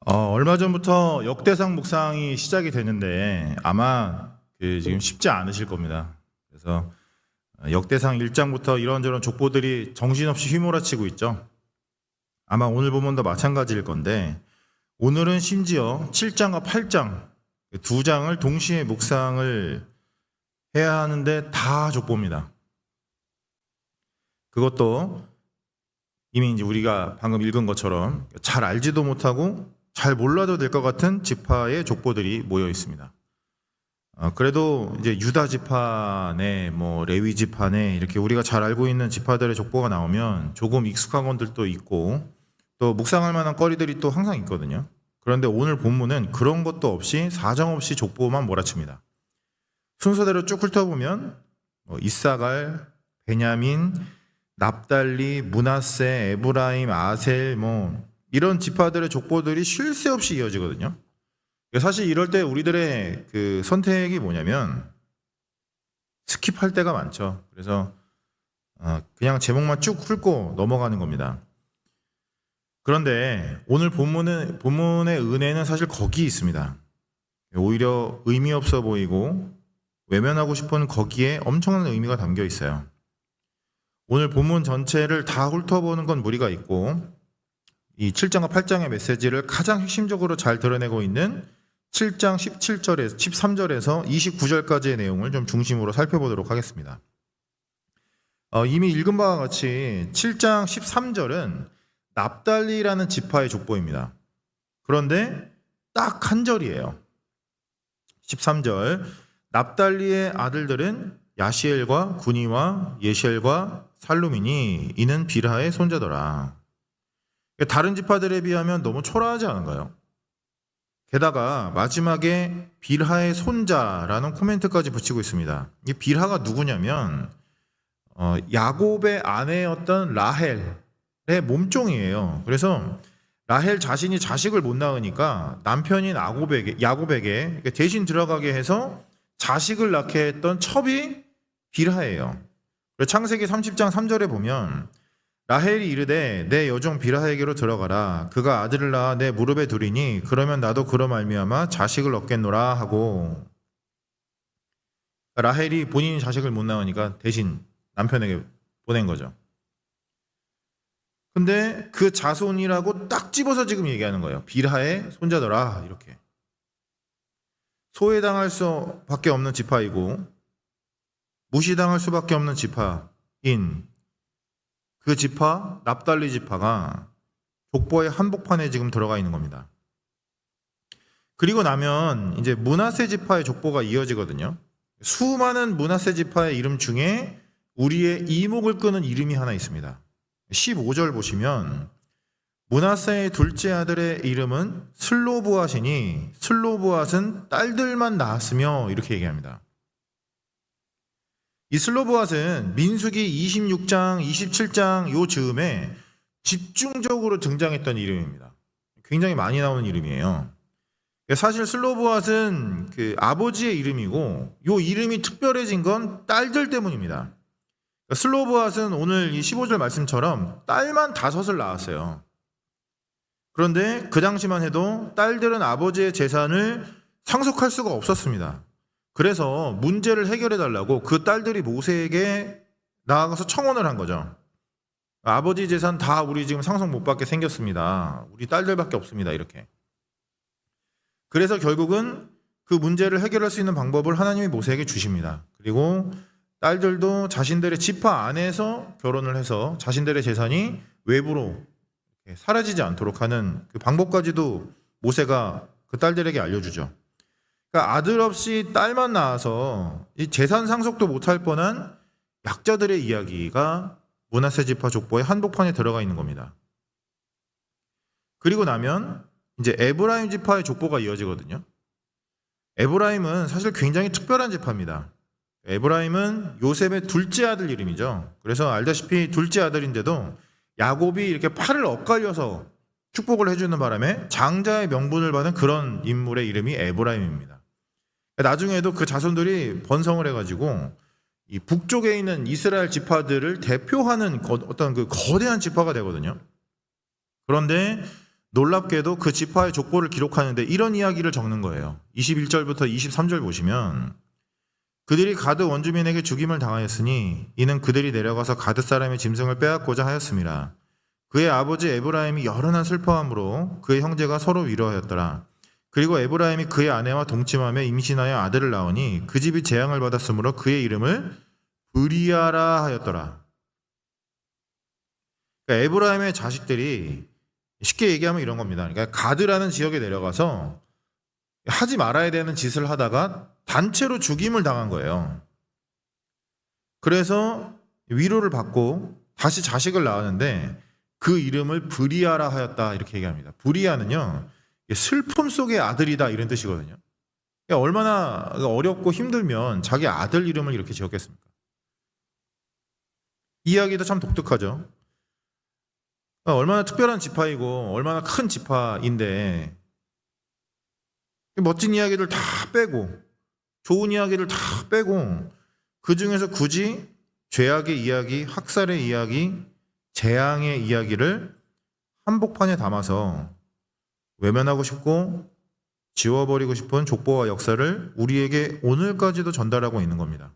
얼마 전부터 역대상 묵상이 시작이 됐는데 아마 지금 쉽지 않으실 겁니다. 그래서 역대상 1장부터 이런저런 족보들이 정신없이 휘몰아치고 있죠. 아마 오늘 본문도 마찬가지일 건데 오늘은 심지어 7장과 8장 두 장을 동시에 묵상을 해야 하는데 다 족보입니다. 그것도 이미 이제 우리가 방금 읽은 것처럼 잘 알지도 못하고 잘 몰라도 될 것 같은 지파의 족보들이 모여 있습니다. 그래도 이제 유다 지파네, 뭐 레위 지파네 이렇게 우리가 잘 알고 있는 지파들의 족보가 나오면 조금 익숙한 것들도 있고 또 묵상할 만한 거리들이 또 항상 있거든요. 그런데 오늘 본문은 그런 것도 없이 사정없이 족보만 몰아칩니다. 순서대로 쭉 훑어보면 이사갈, 베냐민, 납달리, 므낫세, 에브라임, 아셀 이런 지파들의 족보들이 쉴 새 없이 이어지거든요. 사실 이럴 때 우리들의 그 선택이 뭐냐면 스킵할 때가 많죠. 그래서 그냥 제목만 쭉 훑고 넘어가는 겁니다. 그런데 오늘 본문의 은혜는 사실 거기 있습니다. 오히려 의미 없어 보이고 외면하고 싶은 거기에 엄청난 의미가 담겨 있어요. 오늘 본문 전체를 다 훑어보는 건 무리가 있고 이 7장과 8장의 메시지를 가장 핵심적으로 잘 드러내고 있는 7장 17절에서 13절에서 29절까지의 내용을 좀 중심으로 살펴보도록 하겠습니다. 이미 읽은 바와 같이 7장 13절은 납달리라는 지파의 족보입니다. 그런데 딱 한 절이에요. 13절 납달리의 아들들은 야시엘과 구니와 예시엘과 살루미니 이는 빌하의 손자더라. 다른 지파들에 비하면 너무 초라하지 않은가요? 게다가 마지막에 빌하의 손자라는 코멘트까지 붙이고 있습니다. 이 빌하가 누구냐면 야곱의 아내였던 라헬의 몸종이에요. 그래서 라헬 자신이 자식을 못 낳으니까 남편인 야곱에게 대신 들어가게 해서 자식을 낳게 했던 첩이 빌하예요. 창세기 30장 3절에 보면 라헬이 이르되 내 여종 빌하에게로 들어가라. 그가 아들을 낳아 내 무릎에 두리니 그러면 나도 그로 말미암아 자식을 얻겠노라 하고, 라헬이 본인이 자식을 못 낳으니까 대신 남편에게 보낸 거죠. 근데 그 자손이라고 딱 집어서 지금 얘기하는 거예요. 빌하의 손자더라 이렇게. 소외당할 수밖에 없는 지파이고 무시당할 수밖에 없는 지파인 그 지파, 납달리 지파가 족보의 한복판에 지금 들어가 있는 겁니다. 그리고 나면 이제 므낫세 지파의 족보가 이어지거든요. 수많은 므낫세 지파의 이름 중에 우리의 이목을 끄는 이름이 하나 있습니다. 15절 보시면 므낫세의 둘째 아들의 이름은 슬로브앗이니 슬로브앗은 딸들만 낳았으며 이렇게 얘기합니다. 이 슬로브앗은 민수기 26장, 27장 요 즈음에 집중적으로 등장했던 이름입니다. 굉장히 많이 나오는 이름이에요. 사실 슬로브앗은 그 아버지의 이름이고 요 이름이 특별해진 건 딸들 때문입니다. 슬로브앗은 오늘 이 15절 말씀처럼 딸만 5을 낳았어요. 그런데 그 당시만 해도 딸들은 아버지의 재산을 상속할 수가 없었습니다. 그래서 문제를 해결해 달라고 그 딸들이 모세에게 나아가서 청원을 한 거죠. 아버지 재산 다 우리 지금 상속 못 받게 생겼습니다. 우리 딸들밖에 없습니다. 이렇게. 그래서 결국은 그 문제를 해결할 수 있는 방법을 하나님이 모세에게 주십니다. 그리고 딸들도 자신들의 지파 안에서 결혼을 해서 자신들의 재산이 외부로 사라지지 않도록 하는 그 방법까지도 모세가 그 딸들에게 알려주죠. 그러니까 아들 없이 딸만 낳아서 이 재산 상속도 못할 뻔한 약자들의 이야기가 므낫세 지파 족보의 한복판에 들어가 있는 겁니다. 그리고 나면 이제 에브라임 지파의 족보가 이어지거든요. 에브라임은 사실 굉장히 특별한 지파입니다. 에브라임은 요셉의 둘째 아들 이름이죠. 그래서 알다시피 둘째 아들인데도 야곱이 이렇게 팔을 엇갈려서 축복을 해주는 바람에 장자의 명분을 받은 그런 인물의 이름이 에브라임입니다. 나중에도 그 자손들이 번성을 해가지고 이 북쪽에 있는 이스라엘 지파들을 대표하는 어떤 그 거대한 지파가 되거든요. 그런데 놀랍게도 그 지파의 족보를 기록하는데 이런 이야기를 적는 거예요. 21절부터 23절 보시면 그들이 가드 원주민에게 죽임을 당하였으니 이는 그들이 내려가서 가드 사람의 짐승을 빼앗고자 하였습니다. 그의 아버지 에브라임이 여러 날 슬퍼함으로 그의 형제가 서로 위로하였더라. 그리고 에브라임이 그의 아내와 동침하며 임신하여 아들을 낳으니 그 집이 재앙을 받았으므로 그의 이름을 브리아라 하였더라. 그러니까 에브라임의 자식들이 쉽게 얘기하면 이런 겁니다. 그러니까 가드라는 지역에 내려가서 하지 말아야 되는 짓을 하다가 단체로 죽임을 당한 거예요. 그래서 위로를 받고 다시 자식을 낳았는데 그 이름을 브리아라 하였다 이렇게 얘기합니다. 브리아는요 슬픔 속의 아들이다 이런 뜻이거든요. 그러니까 얼마나 어렵고 힘들면 자기 아들 이름을 이렇게 지었겠습니까? 이야기도 참 독특하죠. 얼마나 특별한 지파이고 얼마나 큰 지파인데 멋진 이야기들 다 빼고 좋은 이야기를 다 빼고 그 중에서 굳이 죄악의 이야기, 학살의 이야기, 재앙의 이야기를 한복판에 담아서 외면하고 싶고 지워버리고 싶은 족보와 역사를 우리에게 오늘까지도 전달하고 있는 겁니다.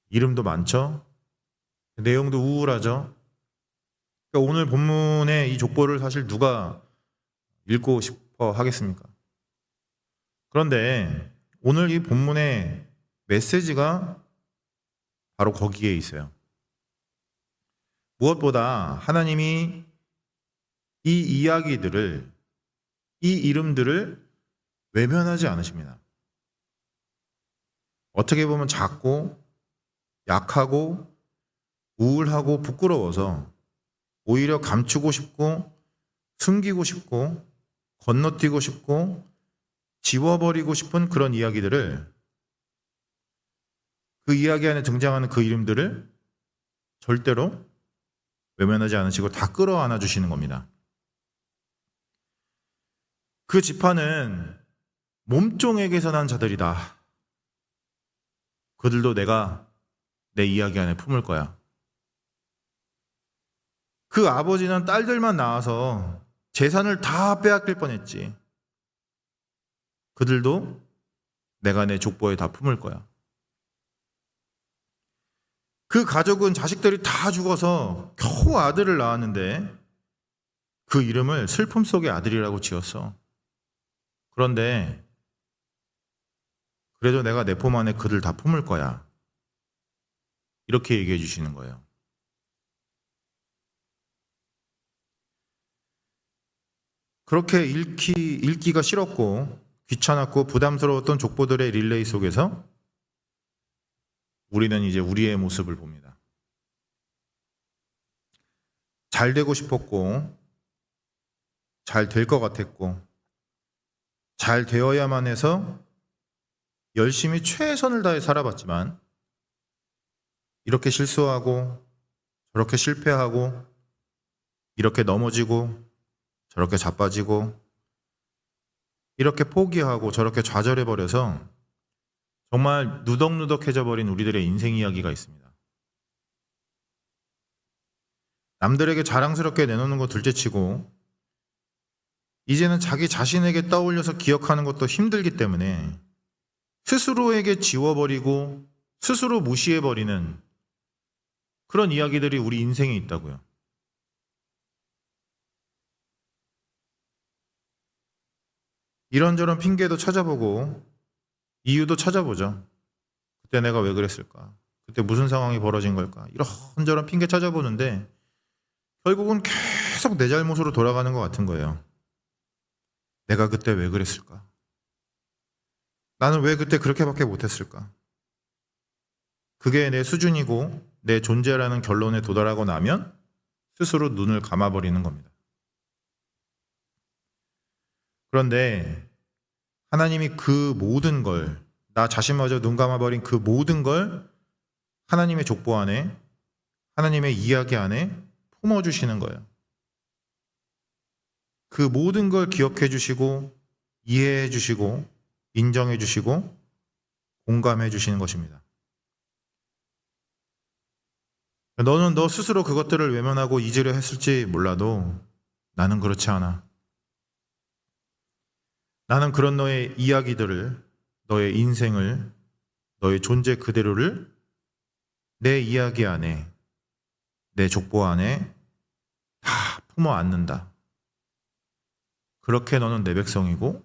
이름도 많죠. 내용도 우울하죠. 그러니까 오늘 본문의 이 족보를 사실 누가 읽고 싶어 하겠습니까? 그런데 오늘 이 본문의 메시지가 바로 거기에 있어요. 무엇보다 하나님이 이 이야기들을, 이 이름들을 외면하지 않으십니다. 어떻게 보면 작고 약하고 우울하고 부끄러워서 오히려 감추고 싶고 숨기고 싶고 건너뛰고 싶고 지워버리고 싶은 그런 이야기들을, 그 이야기 안에 등장하는 그 이름들을 절대로 외면하지 않으시고 다 끌어안아 주시는 겁니다. 그 지파는 몸종에게서 난 자들이다. 그들도 내가 내 이야기 안에 품을 거야. 그 아버지는 딸들만 낳아서 재산을 다 빼앗길 뻔했지. 그들도 내가 내 족보에 다 품을 거야. 그 가족은 자식들이 다 죽어서 겨우 아들을 낳았는데 그 이름을 슬픔 속의 아들이라고 지었어. 그런데 그래도 내가 내 품 안에 그들 다 품을 거야. 이렇게 얘기해 주시는 거예요. 그렇게 읽기가 싫었고 귀찮았고 부담스러웠던 족보들의 릴레이 속에서 우리는 이제 우리의 모습을 봅니다. 잘 되고 싶었고 잘 될 것 같았고 잘 되어야만 해서 열심히 최선을 다해 살아봤지만 이렇게 실수하고 저렇게 실패하고 이렇게 넘어지고 저렇게 자빠지고 이렇게 포기하고 저렇게 좌절해버려서 정말 누덕누덕해져 버린 우리들의 인생 이야기가 있습니다. 남들에게 자랑스럽게 내놓는 거 둘째치고 이제는 자기 자신에게 떠올려서 기억하는 것도 힘들기 때문에 스스로에게 지워버리고 스스로 무시해버리는 그런 이야기들이 우리 인생에 있다고요. 이런저런 핑계도 찾아보고 이유도 찾아보죠. 그때 내가 왜 그랬을까? 그때 무슨 상황이 벌어진 걸까? 이런저런 핑계 찾아보는데 결국은 계속 내 잘못으로 돌아가는 것 같은 거예요. 내가 그때 왜 그랬을까? 나는 왜 그때 그렇게밖에 못했을까? 그게 내 수준이고 내 존재라는 결론에 도달하고 나면 스스로 눈을 감아버리는 겁니다. 그런데 하나님이 그 모든 걸, 나 자신마저 눈 감아버린 그 모든 걸 하나님의 족보 안에, 하나님의 이야기 안에 품어주시는 거예요. 그 모든 걸 기억해 주시고 이해해 주시고 인정해 주시고 공감해 주시는 것입니다. 너는 너 스스로 그것들을 외면하고 잊으려 했을지 몰라도 나는 그렇지 않아. 나는 그런 너의 이야기들을, 너의 인생을, 너의 존재 그대로를 내 이야기 안에, 내 족보 안에 다 품어 안는다. 그렇게 너는 내 백성이고,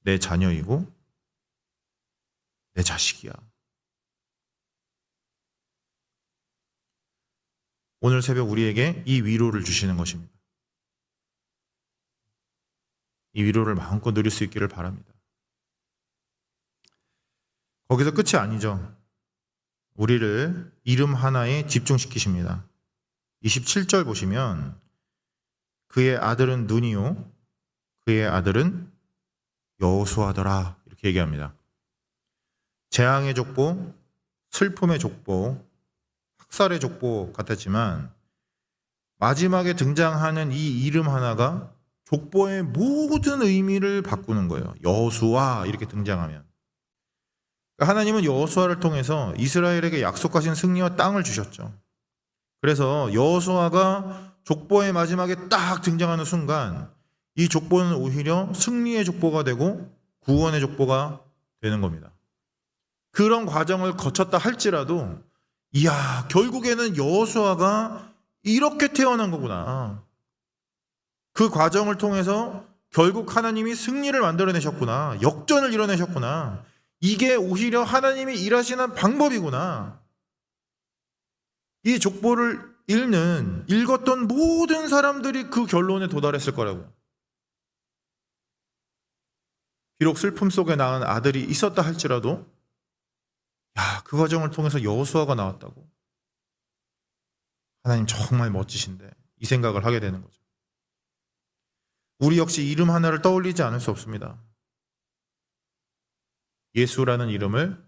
내 자녀이고, 내 자식이야. 오늘 새벽 우리에게 이 위로를 주시는 것입니다. 이 위로를 마음껏 누릴 수 있기를 바랍니다. 거기서 끝이 아니죠. 우리를 이름 하나에 집중시키십니다. 27절 보시면 그의 아들은 눈이요 그의 아들은 여호수아더라 이렇게 얘기합니다. 재앙의 족보, 슬픔의 족보, 학살의 족보 같았지만 마지막에 등장하는 이 이름 하나가 족보의 모든 의미를 바꾸는 거예요. 여호수아 이렇게 등장하면 하나님은 여호수아를 통해서 이스라엘에게 약속하신 승리와 땅을 주셨죠. 그래서 여호수아가 족보의 마지막에 딱 등장하는 순간 이 족보는 오히려 승리의 족보가 되고 구원의 족보가 되는 겁니다. 그런 과정을 거쳤다 할지라도 이야 결국에는 여호수아가 이렇게 태어난 거구나. 그 과정을 통해서 결국 하나님이 승리를 만들어내셨구나. 역전을 이뤄내셨구나. 이게 오히려 하나님이 일하시는 방법이구나. 이 족보를 읽었던 모든 사람들이 그 결론에 도달했을 거라고. 비록 슬픔 속에 낳은 아들이 있었다 할지라도 그 과정을 통해서 여호수아가 나왔다고. 하나님 정말 멋지신데 이 생각을 하게 되는 거죠. 우리 역시 이름 하나를 떠올리지 않을 수 없습니다. 예수라는 이름을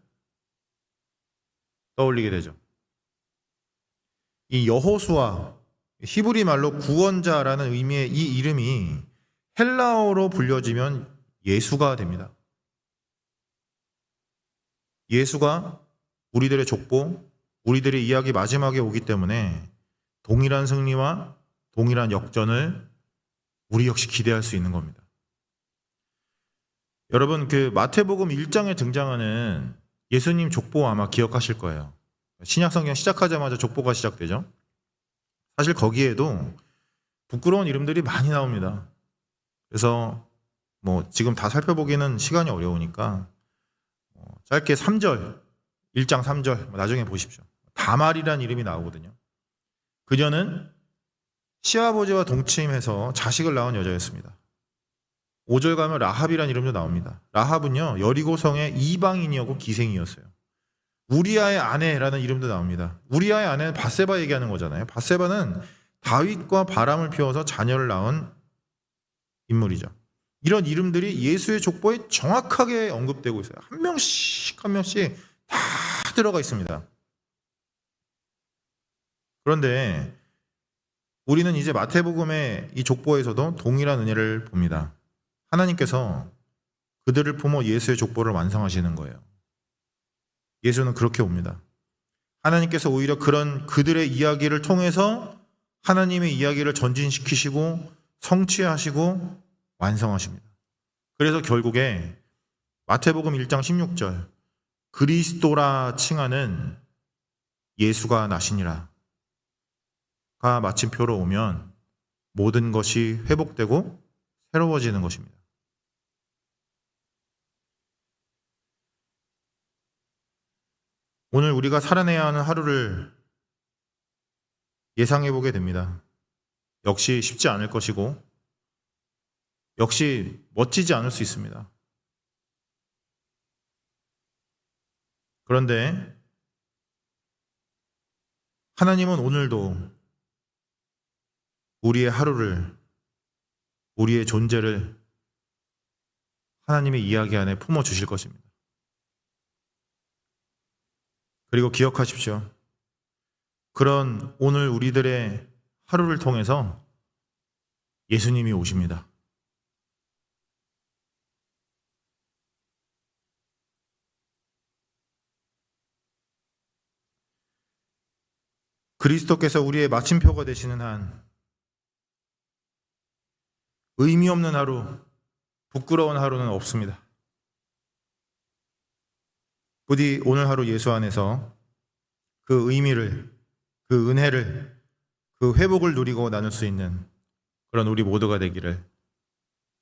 떠올리게 되죠. 이 여호수아, 히브리 말로 구원자라는 의미의 이 이름이 헬라어로 불려지면 예수가 됩니다. 예수가 우리들의 족보, 우리들의 이야기 마지막에 오기 때문에 동일한 승리와 동일한 역전을 우리 역시 기대할 수 있는 겁니다. 여러분 그 마태복음 1장에 등장하는 예수님 족보 아마 기억하실 거예요. 신약성경 시작하자마자 족보가 시작되죠. 사실 거기에도 부끄러운 이름들이 많이 나옵니다. 그래서 지금 다 살펴보기는 시간이 어려우니까 짧게 3절, 1장 3절 나중에 보십시오. 다말이라는 이름이 나오거든요. 그녀는 시아버지와 동침해서 자식을 낳은 여자였습니다. 5절 가면 라합이라는 이름도 나옵니다. 라합은요 여리고성의 이방인이었고 기생이었어요. 우리아의 아내라는 이름도 나옵니다. 우리아의 아내는 밧세바 얘기하는 거잖아요. 밧세바는 다윗과 바람을 피워서 자녀를 낳은 인물이죠. 이런 이름들이 예수의 족보에 정확하게 언급되고 있어요. 한 명씩 한 명씩 다 들어가 있습니다. 그런데 우리는 이제 마태복음의 이 족보에서도 동일한 은혜를 봅니다. 하나님께서 그들을 품어 예수의 족보를 완성하시는 거예요. 예수는 그렇게 옵니다. 하나님께서 오히려 그런 그들의 이야기를 통해서 하나님의 이야기를 전진시키시고 성취하시고 완성하십니다. 그래서 결국에 마태복음 1장 16절 그리스도라 칭하는 예수가 나시니라 가 마침표로 오면 모든 것이 회복되고 새로워지는 것입니다. 오늘 우리가 살아내야 하는 하루를 예상해 보게 됩니다. 역시 쉽지 않을 것이고 역시 멋지지 않을 수 있습니다. 그런데 하나님은 오늘도 우리의 하루를, 우리의 존재를 하나님의 이야기 안에 품어주실 것입니다. 그리고 기억하십시오. 그런 오늘 우리들의 하루를 통해서 예수님이 오십니다. 그리스도께서 우리의 마침표가 되시는 한 의미 없는 하루, 부끄러운 하루는 없습니다. 부디 오늘 하루 예수 안에서 그 의미를, 그 은혜를, 그 회복을 누리고 나눌 수 있는 그런 우리 모두가 되기를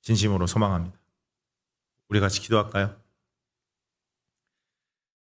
진심으로 소망합니다. 우리 같이 기도할까요?